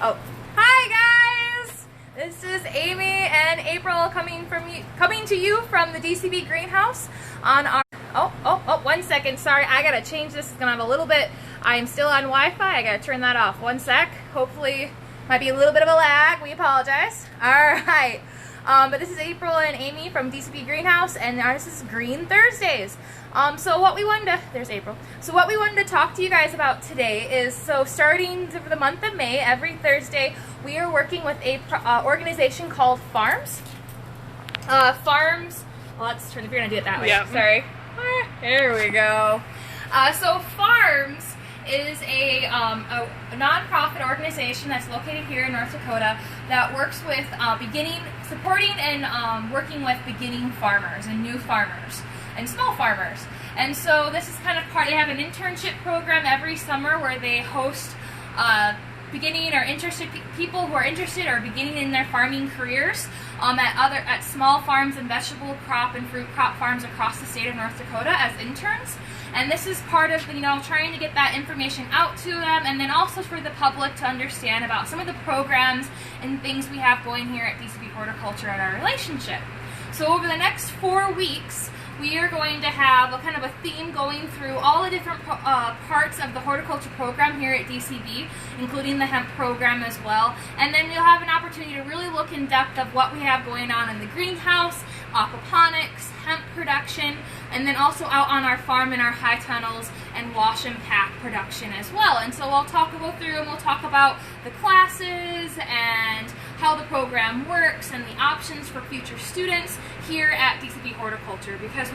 Oh, hi guys! This is Amy and April coming to you from the DCB greenhouse on our. Oh, 1 second. Sorry, I gotta change this. It's gonna have a little bit. I am still on Wi-Fi. I gotta turn that off. 1 sec. Hopefully, might be a little bit of a lag. We apologize. All right. But this is April and Amy from DCB Greenhouse, and this is Green Thursdays. So what we wanted to, there's April. So what we wanted to talk to you guys about today is, so starting for the month of May, every Thursday, we are working with a organization called Farms. Farms, well, let's turn, if you're gonna do it that way. Yep. Sorry. Here we go. So Farms is a nonprofit organization that's located here in North Dakota that works with supporting and working with beginning farmers and new farmers and small farmers. And so this is kind of part, they have an internship program every summer where they host beginning or interested people who are interested or beginning in their farming careers at small farms and vegetable crop and fruit crop farms across the state of North Dakota as interns. And this is part of, trying to get that information out to them, and then also for the public to understand about some of the programs and things we have going here at DCB Horticulture and our relationship. So over the next 4 weeks, we are going to have a kind of a theme going through all the different parts of the horticulture program here at DCB, including the hemp program as well. And then we'll have an opportunity to really look in depth of what we have going on in the greenhouse, aquaponics, hemp production, and then also out on our farm in our high tunnels and wash and pack production as well. And so go through and we'll talk about the classes and how the program works and the options for future students here at DCB Horticulture. Because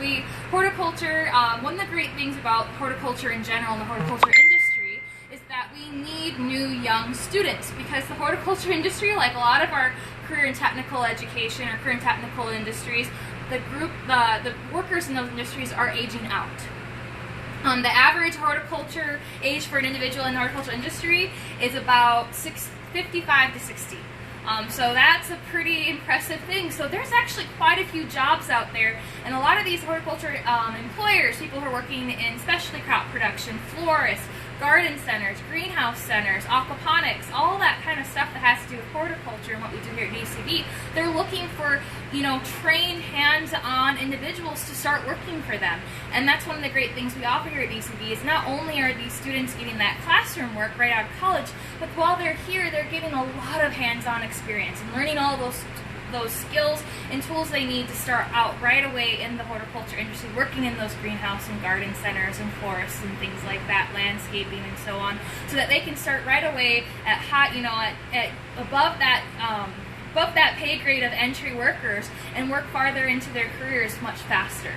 horticulture, one of the great things about horticulture in general and the horticulture industry is that we need new young students, because the horticulture industry, like a lot of our career and technical education or career and technical industries, the workers in those industries are aging out. The average horticulture age for an individual in the horticulture industry is about 55 to 60. So that's a pretty impressive thing. So there's actually quite a few jobs out there, and a lot of these horticulture employers, people who are working in specialty crop production, florists, garden centers, greenhouse centers, aquaponics, all that kind of stuff that has to do with horticulture and what we do here at DCB, they're looking for, trained, hands-on individuals to start working for them. And that's one of the great things we offer here at DCB, is not only are these students getting that classroom work right out of college, but while they're here, they're getting a lot of hands-on experience and learning all those skills and tools they need to start out right away in the horticulture industry, working in those greenhouse and garden centers and forests and things like that, landscaping and so on, so that they can start right away at above that pay grade of entry workers and work farther into their careers much faster.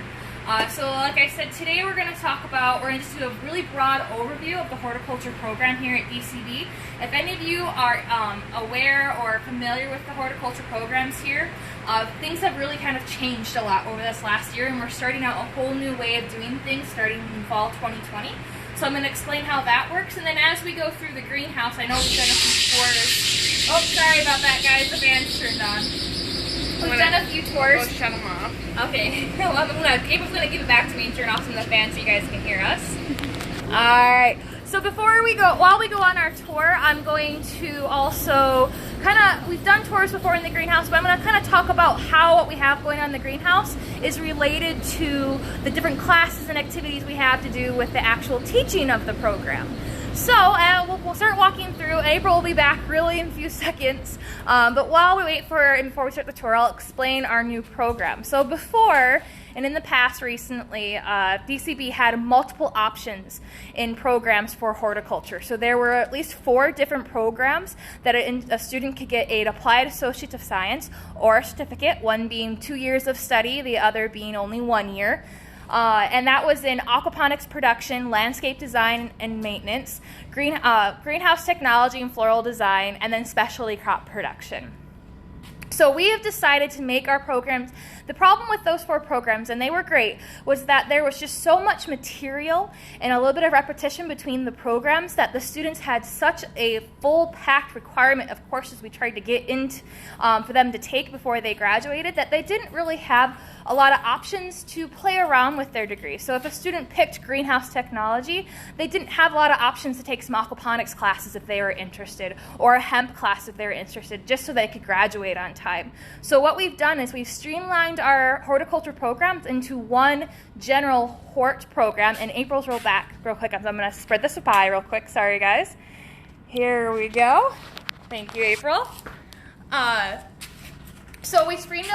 So like I said, today we're going to just do a really broad overview of the horticulture program here at DCB. If any of you are aware or familiar with the horticulture programs here, things have really kind of changed a lot over this last year, and we're starting out a whole new way of doing things starting in fall 2020. So I'm going to explain how that works, and then as we go through the greenhouse, I know we've done a few tours. Oh, sorry about that, guys. The fan's turned on. We've done a few tours. Go shut them off. Okay. April's going to give it back to me and turn off some of the fans so you guys can hear us. Alright. So while we go on our tour, I'm going to also we've done tours before in the greenhouse, but I'm going to kind of talk about how what we have going on in the greenhouse is related to the different classes and activities we have to do with the actual teaching of the program. So we'll start walking through. April will be back really in a few seconds. But while we wait before we start the tour, I'll explain our new program. So before, and in the past recently, DCB had multiple options in programs for horticulture. So there were at least 4 different programs that a student could get an Applied Associate of Science or a certificate, one being 2 years of study, the other being only 1 year. And that was in aquaponics production, landscape design and maintenance, greenhouse technology and floral design, and then specialty crop production. So we have decided to make our programs, the problem with those 4 programs, and they were great, was that there was just so much material and a little bit of repetition between the programs that the students had such a full-packed requirement of courses we tried to get into for them to take before they graduated, that they didn't really have a lot of options to play around with their degree. So if a student picked greenhouse technology, they didn't have a lot of options to take some aquaponics classes if they were interested, or a hemp class if they were interested, just so they could graduate on time. So what we've done is we've streamlined our horticulture programs into one general hort program, and April's rolled back real quick. I'm going to spread this pie real quick. Sorry, guys. Here we go. Thank you, April. So we streamed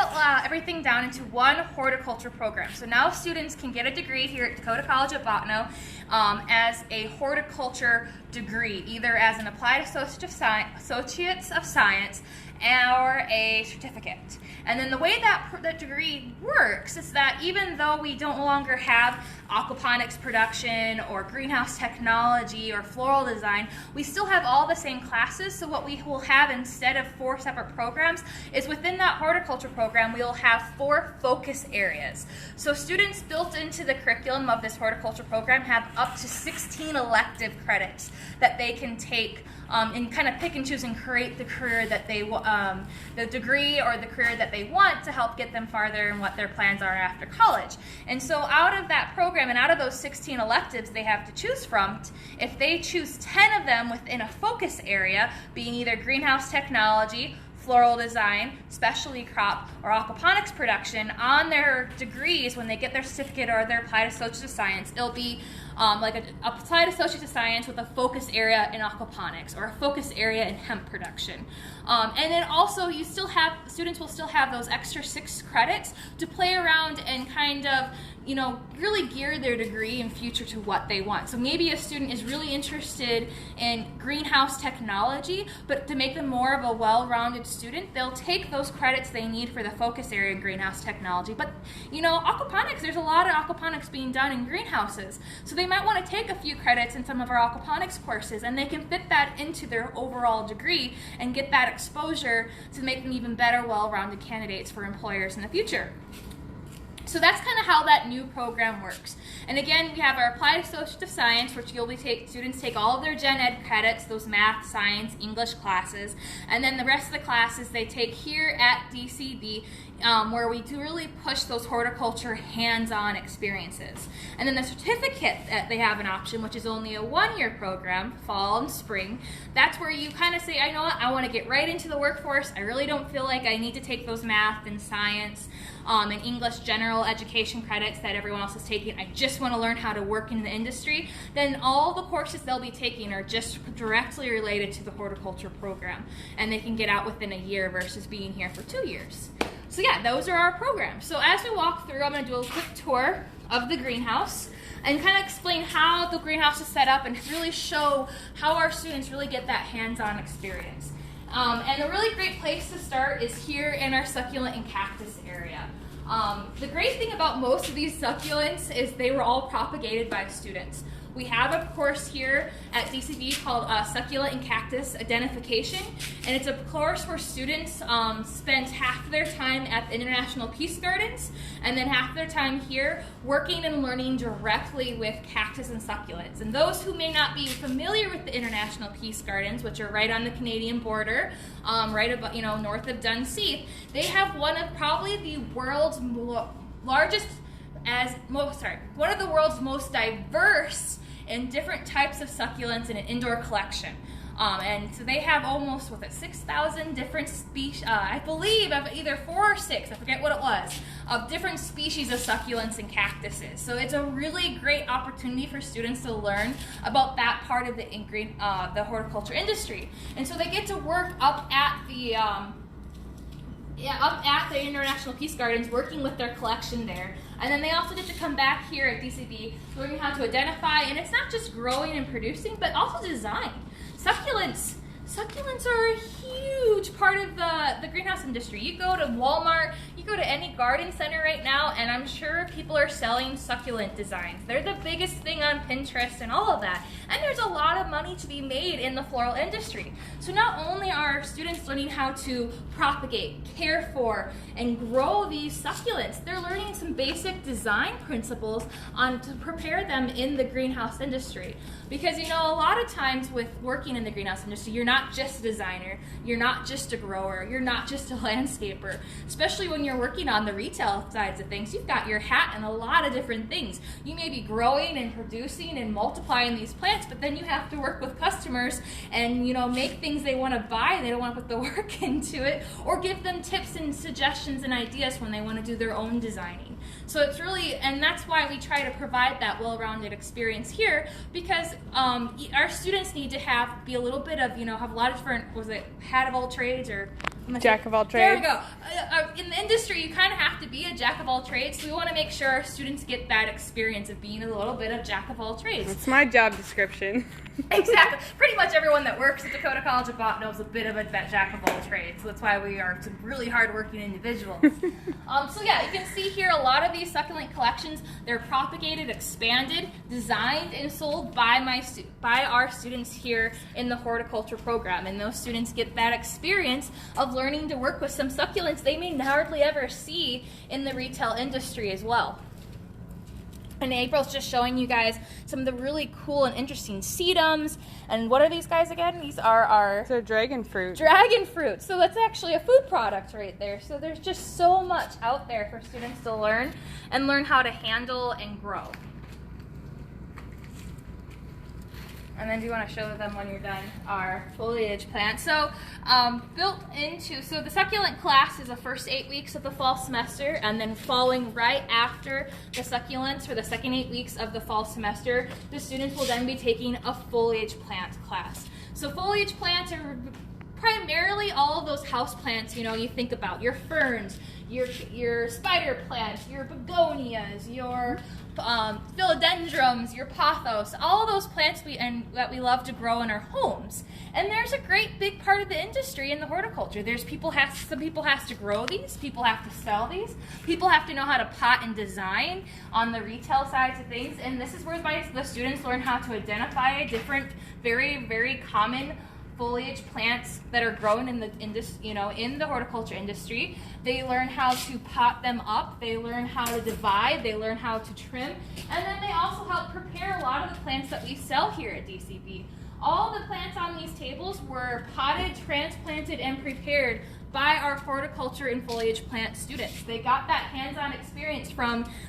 everything down into one horticulture program. So now students can get a degree here at Dakota College at Botano as a horticulture degree, either as an applied associates of science or a certificate. And then the way that degree works is that even though we don't no longer have aquaponics production or greenhouse technology or floral design, we still have all the same classes. So what we will have instead of 4 separate programs is within that horticulture program, we will have 4 focus areas. So students built into the curriculum of this horticulture program have up to 16 elective credits that they can take and kind of pick and choose and create the career that they the degree or the career that they want to help get them farther in what their plans are after college. And so out of that program and out of those 16 electives they have to choose from, if they choose 10 of them within a focus area, being either greenhouse technology, floral design, specialty crop, or aquaponics production, on their degrees when they get their certificate or their applied associate of science, it'll be like an applied associate of science with a focus area in aquaponics or a focus area in hemp production. And then also you still have, students will still have those extra 6 credits to play around and kind of, you know, really gear their degree in future to what they want. So maybe a student is really interested in greenhouse technology, but to make them more of a well-rounded student, they'll take those credits they need for the focus area in greenhouse technology. But, you know, aquaponics, there's a lot of aquaponics being done in greenhouses. So they might want to take a few credits in some of our aquaponics courses, and they can fit that into their overall degree and get that exposure to make them even better, well-rounded candidates for employers in the future. So that's kind of how that new program works. And again, we have our Applied Associate of Science, which you'll be students take all of their gen ed credits, those math, science, English classes, and then the rest of the classes they take here at DCB, where we do really push those horticulture hands-on experiences. And then the certificate that they have an option, which is only a 1-year program, fall and spring. That's where you kind of say, I know what, I want to get right into the workforce. I really don't feel like I need to take those math and science and English general education credits that everyone else is taking. I just want to learn how to work in the industry. Then all the courses they'll be taking are just directly related to the horticulture program, and they can get out within a year versus being here for 2 years. So yeah, those are our programs. So as we walk through, I'm going to do a quick tour of the greenhouse and kind of explain how the greenhouse is set up and really show how our students really get that hands-on experience. And a really great place to start is here in our succulent and cactus area. The great thing about most of these succulents is they were all propagated by students. We have a course here at DCB called Succulent and Cactus Identification, and it's a course where students spend half of their time at the International Peace Gardens and then half of their time here working and learning directly with cactus and succulents. And those who may not be familiar with the International Peace Gardens, which are right on the Canadian border, right about, north of Dunseith, they have one of probably the world's one of the world's most diverse and different types of succulents in an indoor collection. And so they have almost, 6,000 different species, I believe, of either 4 or 6, I forget what it was, of different species of succulents and cactuses. So it's a really great opportunity for students to learn about that part of the horticulture industry. And so they get to work up at the International Peace Gardens, working with their collection there. And then they also get to come back here at DCB, learning how to identify, and it's not just growing and producing, but also design. Succulents are a huge part of the greenhouse industry. You go to Walmart, you go to any garden center right now, and I'm sure people are selling succulent designs. They're the biggest thing on Pinterest and all of that. And there's a lot of money to be made in the floral industry. So not only are students learning how to propagate, care for, and grow these succulents, they're learning some basic design principles to prepare them in the greenhouse industry. Because, you know, a lot of times with working in the greenhouse industry, you're not just a designer, you're not just a grower, you're not just a landscaper. Especially when you're working on the retail sides of things, you've got your hat in a lot of different things. You may be growing and producing and multiplying these plants, but then you have to work with customers and, you know, make things they want to buy and they don't want to put the work into it, or give them tips and suggestions and ideas when they want to do their own designing. So it's really, and that's why we try to provide that well-rounded experience here, because our students need to be a little bit of, you know, have a lot of different, was it hat of all trades or? Jack of all trades. There we go. In the industry, you kind of have to be a jack of all trades. So we want to make sure our students get that experience of being a little bit of jack of all trades. It's my job description. Exactly. Pretty much everyone that works at Dakota College of Botany is a bit of a jack of all trades. So that's why we are some really hardworking individuals. So yeah, you can see here a lot of these succulent collections. They're propagated, expanded, designed, and sold by our students here in the horticulture program. And those students get that experience of learning to work with some succulents they may hardly ever see in the retail industry as well. And April's just showing you guys some of the really cool and interesting sedums. And what are these guys again? These are They're dragon fruit. Dragon fruit. So that's actually a food product right there. So there's just so much out there for students to learn and learn how to handle and grow. And then do you want to show them when you're done our foliage plant? So so the succulent class is the first 8 weeks of the fall semester, and then following right after the succulents for the second 8 weeks of the fall semester, the students will then be taking a foliage plant class. So foliage plants are primarily all of those house plants, you know, you think about your ferns, your spider plants, your begonias, your philodendrons, your pothos, all those plants that we love to grow in our homes. And there's a great big part of the industry in the horticulture. Some people have to grow these, people have to sell these, people have to know how to pot and design on the retail sides of things. And this is where the students learn how to identify different, very, very common foliage plants that are grown in the horticulture industry. They learn how to pot them up, they learn how to divide, they learn how to trim, and then they also help prepare a lot of the plants that we sell here at DCB. All the plants on these tables were potted, transplanted, and prepared by our horticulture and foliage plant students. They got that hands-on experience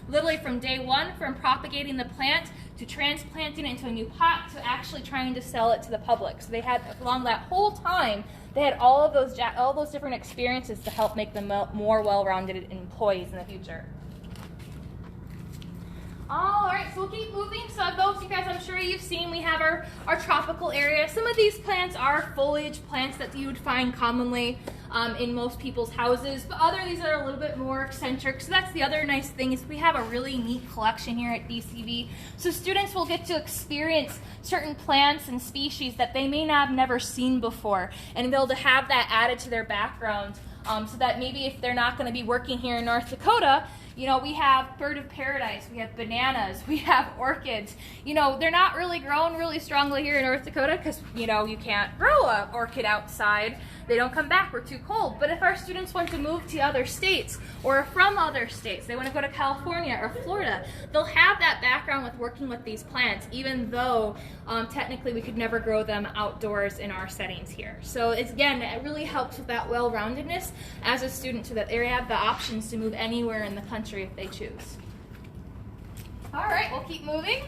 literally from day one, from propagating the plant to transplanting it into a new pot to actually trying to sell it to the public. So they had, along that whole time, they had all those different experiences to help make them more well-rounded employees in the future. All right, so we'll keep moving. So those you guys, I'm sure you've seen, we have our tropical area. Some of these plants are foliage plants that you would find commonly in most people's houses, but these are a little bit more eccentric. So that's the other nice thing, is we have a really neat collection here at DCB. So students will get to experience certain plants and species that they may not have never seen before, and they'll have that added to their background, so that maybe if they're not going to be working here in North Dakota, you know, we have bird of paradise, we have bananas, we have orchids. You know, they're not really grown really strongly here in North Dakota because, you know, you can't grow an orchid outside. They don't come back, we're too cold. But if our students want to move to other states or from other states, they want to go to California or Florida, they'll have that background with working with these plants, even though technically we could never grow them outdoors in our settings here. So it's, again, it really helps with that well-roundedness as a student, so that they have the options to move anywhere in the country if they choose. All right, we'll keep moving.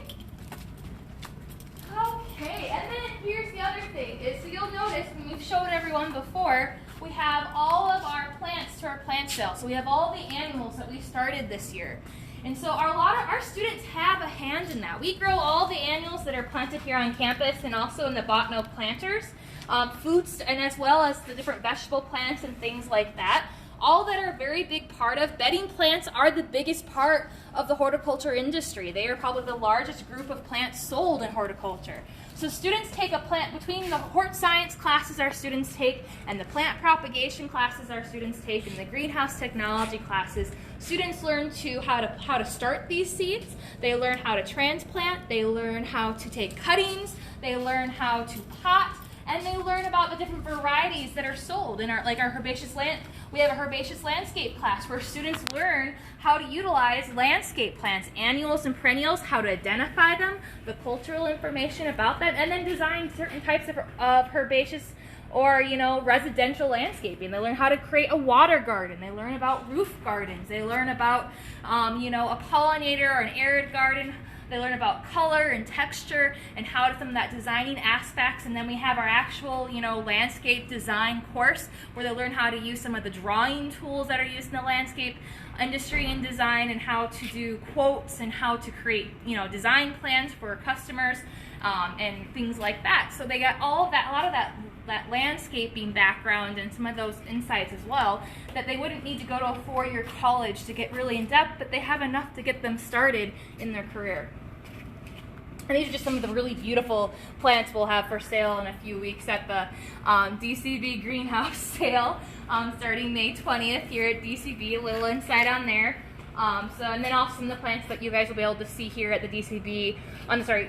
Okay, and then here's the other thing, so you'll notice, when we've shown everyone before, we have all of our plants to our Plantsville. So we have all the animals that we started this year. And so our students have a hand in that. We grow all the annuals that are planted here on campus and also in the Botano planters, foods, and as well as the different vegetable plants and things like that. all that are a very big part of. Bedding plants are the biggest part of the horticulture industry. They are probably the largest group of plants sold in horticulture. So students take a plant, between the hort science classes our students take and the plant propagation classes our students take and the greenhouse technology classes, students learn how to start these seeds, they learn how to transplant, they learn how to take cuttings, they learn how to pot, and they learn about the different varieties that are sold in our herbaceous land. We have a herbaceous landscape class where students learn how to utilize landscape plants, annuals and perennials, how to identify them, the cultural information about them, and then design certain types of herbaceous or residential landscaping. They learn how to create a water garden. They learn about roof gardens. They learn about a pollinator or an arid garden. They learn about color and texture and how to some of that designing aspects, and then we have our actual landscape design course where they learn how to use some of the drawing tools that are used in the landscape industry and design, and how to do quotes and how to create design plans for customers and things like that. So they got all of that, a lot of that landscaping background and some of those insights as well, that they wouldn't need to go to a 4-year college to get really in depth, but they have enough to get them started in their career. And these are just some of the really beautiful plants we'll have for sale in a few weeks at the DCB greenhouse sale starting May 20th here at DCB, a little insight on there. And then also some of the plants that you guys will be able to see here at the DCB,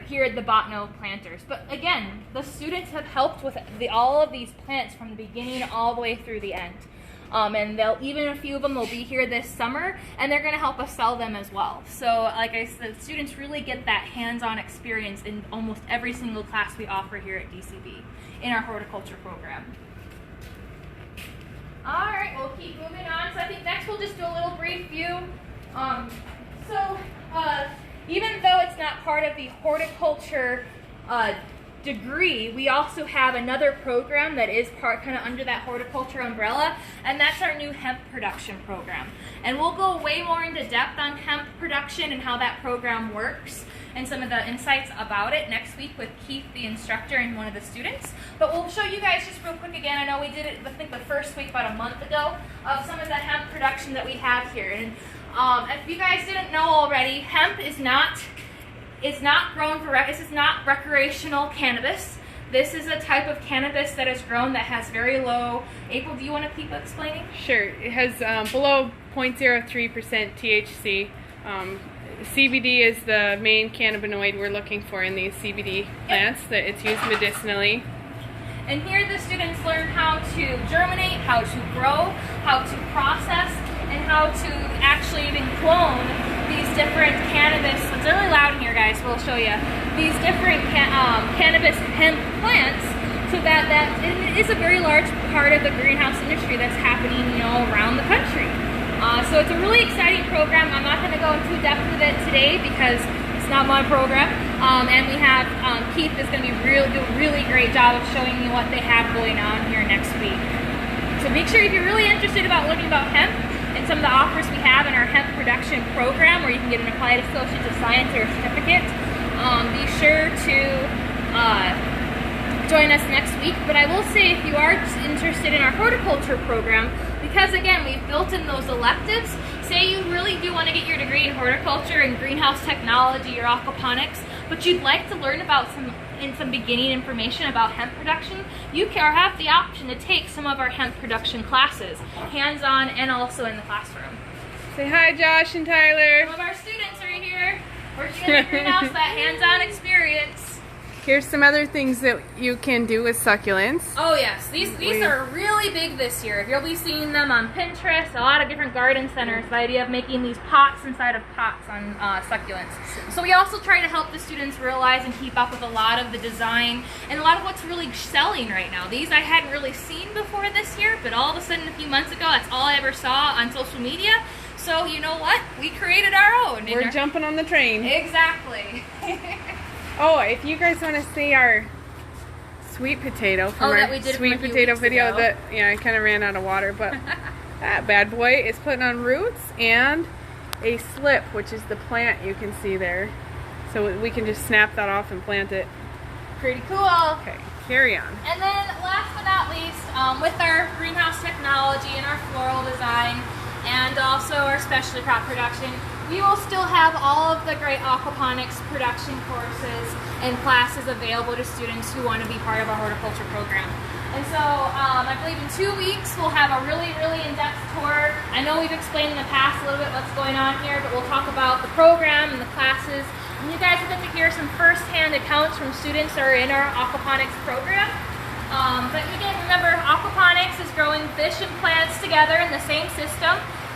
here at the Botno planters. But again, the students have helped with all of these plants from the beginning all the way through the end. And even a few of them will be here this summer, and they're going to help us sell them as well. So like I said, students really get that hands-on experience in almost every single class we offer here at DCB in our horticulture program. All right, we'll keep moving on. So I think next we'll just do a little brief view. Even though it's not part of the horticulture degree, we also have another program that is kind of under that horticulture umbrella, and that's our new hemp production program. And we'll go way more into depth on hemp production and how that program works and some of the insights about it next week with Keith, the instructor, and one of the students. But we'll show you guys just real quick again. I know we did it, I think, the first week about a month ago, of some of the hemp production that we have here. And if you guys didn't know already, hemp is not grown for, this is not recreational cannabis. This is a type of cannabis that is grown that has very low, April, do you want to keep explaining? Sure. It has below 0.03% THC. CBD is the main cannabinoid we're looking for in these CBD plants, that it's used medicinally. And here the students learn how to germinate, how to grow, how to process, and how to actually even clone these different cannabis. It's really loud in here, guys. We'll show you these different cannabis hemp plants, so that it is a very large part of the greenhouse industry that's happening, around the country. So it's a really exciting program. I'm not going to go into depth with it today because it's not my program. And we have Keith is going to do a really great job of showing you what they have going on here next week. So make sure if you're really interested about learning about hemp and some of the offers we have in our hemp production program, where you can get an Applied Associate of Science or a certificate, be sure to join us next week. But I will say, if you are interested in our horticulture program, because again, we've built in those electives, say you really do want to get your degree in horticulture and greenhouse technology or aquaponics, but you'd like to learn about some beginning information about hemp production, you have the option to take some of our hemp production classes, hands-on and also in the classroom. Say hi, Josh and Tyler. Some of our students are here working in the greenhouse, that hands-on experience. Here's some other things that you can do with succulents. Oh yes, these are really big this year. You'll be seeing them on Pinterest, a lot of different garden centers, the idea of making these pots inside of pots on succulents. So we also try to help the students realize and keep up with a lot of the design and a lot of what's really selling right now. These I hadn't really seen before this year, but all of a sudden a few months ago, that's all I ever saw on social media. So you know what? We created our own. We're jumping on the train. Exactly. Oh, if you guys want to see our sweet potato from our sweet potato video, that I kind of ran out of water, but that bad boy is putting on roots and a slip, which is the plant you can see there. So we can just snap that off and plant it. Pretty cool. Okay. carry on. And then last but not least, with our greenhouse technology and our floral design and also our specialty crop production, we will still have all of the great aquaponics production courses and classes available to students who want to be part of our horticulture program. And so I believe in 2 weeks we'll have a really in-depth tour. I know we've explained in the past a little bit what's going on here, but we'll talk about the program and the classes. And you guys will get to hear some first-hand accounts from students that are in our aquaponics program. But again, remember, aquaponics is growing fish and plants together in the same system.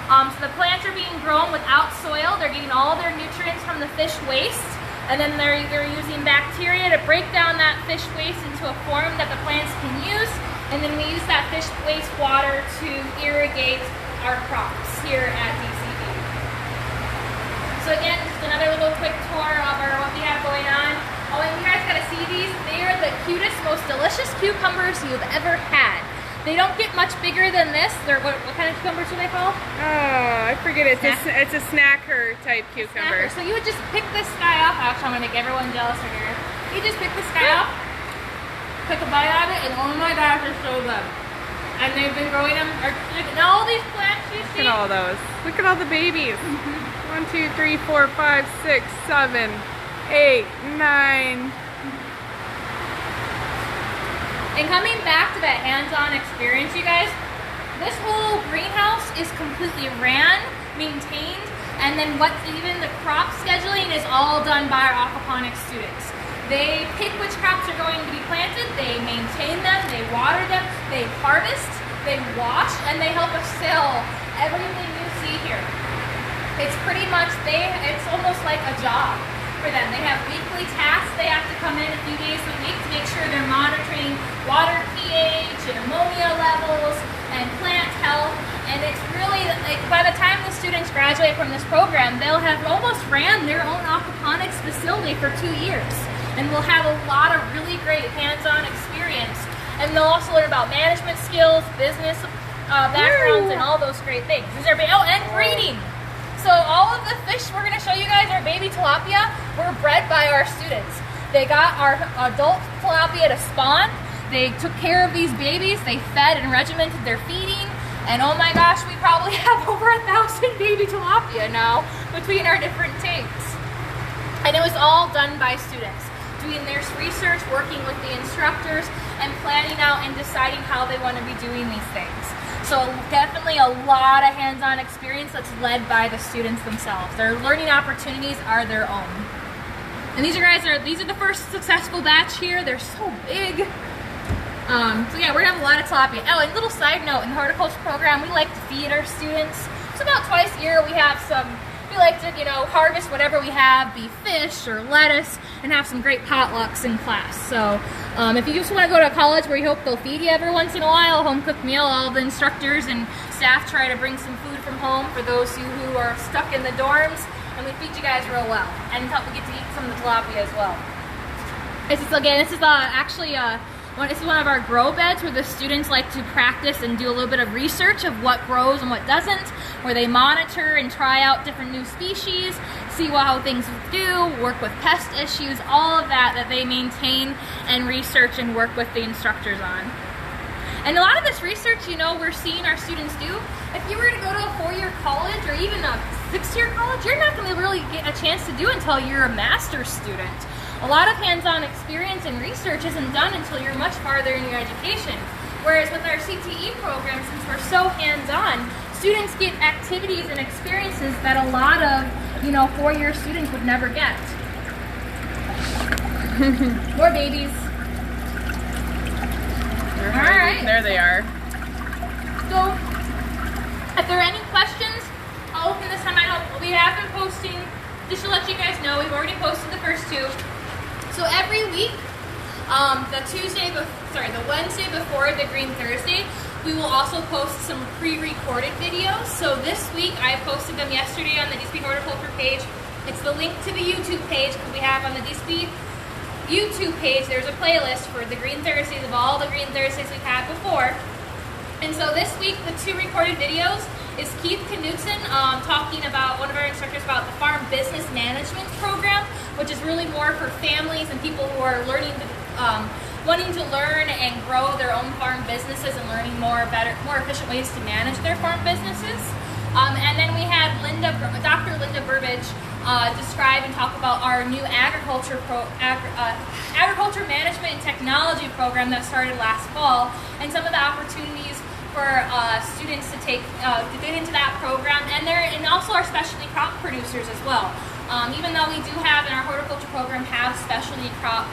So the plants are being grown without soil. They're getting all their nutrients from the fish waste. And then they're using bacteria to break down that fish waste into a form that the plants can use. And then we use that fish waste water to irrigate our crops here at DCB. So again, just another little quick tour of what we have going on. Oh, and you guys gotta see these. They are the cutest, most delicious cucumbers you've ever had. They don't get much bigger than this. They're what kind of cucumbers are they called? Oh, I forget. It's a snacker type cucumber. Snacker. So you would just pick this guy up. Actually, I'm gonna make everyone jealous right here. You just pick this guy up, pick a bite out of it, and oh my gosh, it's so good. And they've been growing them. And all these plants you see. Look at all those. Look at all the babies. 1, 2, 3, 4, 5, 6, 7, 8, 9. And coming back to that hands-on experience, you guys, this whole greenhouse is completely ran, maintained, and then even the crop scheduling is all done by our aquaponics students. They pick which crops are going to be planted, they maintain them, they water them, they harvest, they wash, and they help us sell everything you see here. It's pretty much, it's almost like a job for them. They have weekly tasks. They have to come in a few days a week to make sure they're monitoring water pH and ammonia levels and plant health. And it's really, like, by the time the students graduate from this program, they'll have almost ran their own aquaponics facility for 2 years. And we'll have a lot of really great hands-on experience. And they'll also learn about management skills, business backgrounds, and all those great things. And breeding. So all of the fish we're going to show you guys, our baby tilapia, were bred by our students. They got our adult tilapia to spawn. They took care of these babies. They fed and regimented their feeding. And oh my gosh, we probably have over 1,000 baby tilapia now between our different tanks. And it was all done by students, doing their research, working with the instructors, and planning out and deciding how they want to be doing these things. So definitely a lot of hands-on experience that's led by the students themselves. Their learning opportunities are their own. And these are the first successful batch here. They're so big. So yeah, we're gonna have a lot of tilapia. Oh, and a little side note, in the horticulture program, we like to feed our students. So about twice a year we like to, harvest whatever we have, be fish or lettuce, and have some great potlucks in class. So if you just want to go to a college where you hope they'll feed you every once in a while, a home-cooked meal, all the instructors and staff try to bring some food from home for those who are stuck in the dorms, and we feed you guys real well, and help you get to eat some of the tilapia as well. This is one of our grow beds where the students like to practice and do a little bit of research of what grows and what doesn't, where they monitor and try out different new species, see how things do, work with pest issues, all of that they maintain and research and work with the instructors on. And a lot of this research, we're seeing our students do. If you were to go to a 4-year college or even a 6-year college, you're not going to really get a chance to do until you're a master's student. A lot of hands-on experience and research isn't done until you're much farther in your education. Whereas with our CTE program, since we're so hands-on, students get activities and experiences that a lot of, 4-year students would never get. More babies. All right. There they are. So, if there are any questions, I'll open this time. I know we have been posting, just to let you guys know, we've already posted the first 2. So every week, the Wednesday before the Green Thursday, we will also post some pre-recorded videos. So this week, I posted them yesterday on the DCB Horticulture page. It's the link to the YouTube page because we have on the DCB YouTube page, there's a playlist for the Green Thursdays of all the Green Thursdays we've had before. And so this week, the 2 recorded videos is Keith Knutson talking about, one of our instructors, about the Farm Business Management Program, which is really more for families and people who are learning to wanting to learn and grow their own farm businesses and learning more efficient ways to manage their farm businesses. And then we had Dr. Linda Burbage describe and talk about our new agriculture management and technology program that started last fall, and some of the opportunities for students to get into that program, and also our specialty crop producers as well. Even though we do have in our horticulture program have specialty crop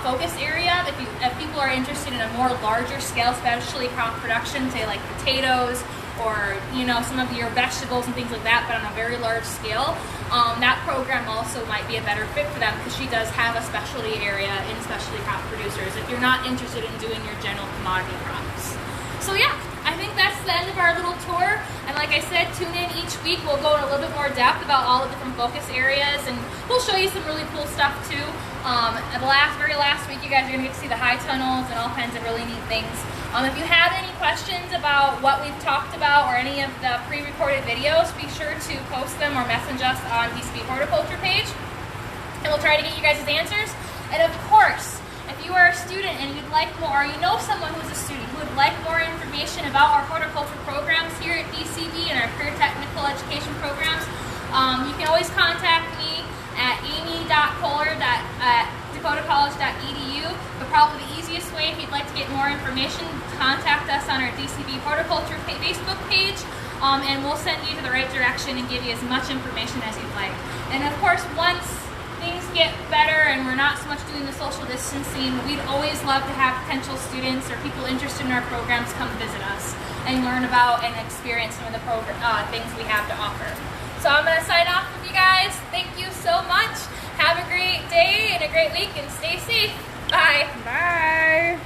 focus area, if people are interested in a more larger scale specialty crop production, say like potatoes, or some of your vegetables and things like that, but on a very large scale, that program also might be a better fit for them, because she does have a specialty area in specialty crop producers if you're not interested in doing your general commodity crops. So yeah, I think that's the end of our little tour, and like I said, tune in each week. We'll go in a little bit more depth about all the different focus areas, and we'll show you some really cool stuff too. The very last week, you guys are going to get to see the high tunnels and all kinds of really neat things. If you have any questions about what we've talked about or any of the pre-recorded videos, be sure to post them or message us on DCB Horticulture page, and we'll try to get you guys' answers. And of course, if you are a student and you'd like more, or you know someone who's a student who would like more information about our horticulture programs here at DCB and our career technical education programs, you can always contact me at amy.kohler@dakotacollege.edu. But probably the easiest way, if you'd like to get more information, contact us on our DCB Horticulture Facebook page, and we'll send you to the right direction and give you as much information as you'd like. And of course, once things get better and we're not so much doing the social distancing, we'd always love to have potential students or people interested in our programs come visit us and learn about and experience some of the things we have to offer. So I'm going to sign off with you guys. Thank you so much. Have a great day and a great week, and stay safe. Bye. Bye.